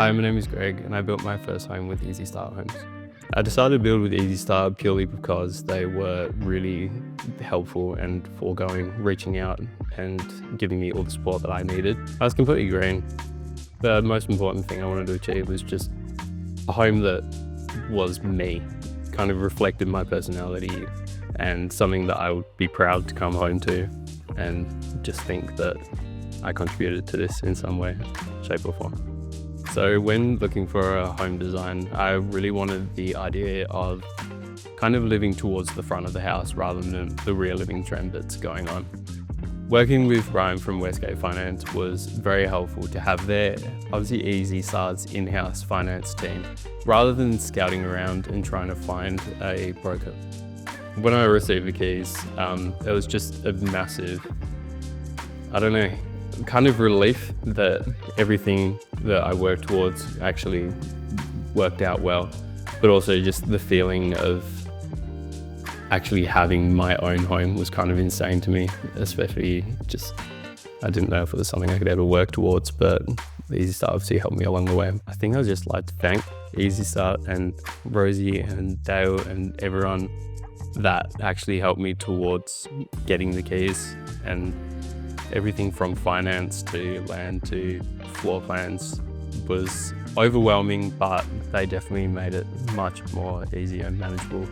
Hi, my name is Greg and I built my first home with Easystart Homes. I decided to build with Easystart purely because they were really helpful and foregoing, reaching out and giving me all the support that I needed. I was completely green. The most important thing I wanted to achieve was just a home that was me, kind of reflected my personality and something that I would be proud to come home to and just think that I contributed to this in some way, shape or form. So when looking for a home design, I really wanted the idea of kind of living towards the front of the house rather than the rear living trend that's going on. Working with Ryan from Westgate Finance was very helpful to have their, obviously Easystart's in-house finance team, rather than scouting around and trying to find a broker. When I received the keys, it was just a massive, kind of relief that everything that I worked towards actually worked out well, but also just the feeling of actually having my own home was kind of insane to me, especially I didn't know if it was something I could ever work towards, but Easystart obviously helped me along the way. I think I'd just like to thank Easystart and Rosie and Dale and everyone that actually helped me towards getting the keys, and everything from finance to land to floor plans was overwhelming, but they definitely made it much more easy and manageable.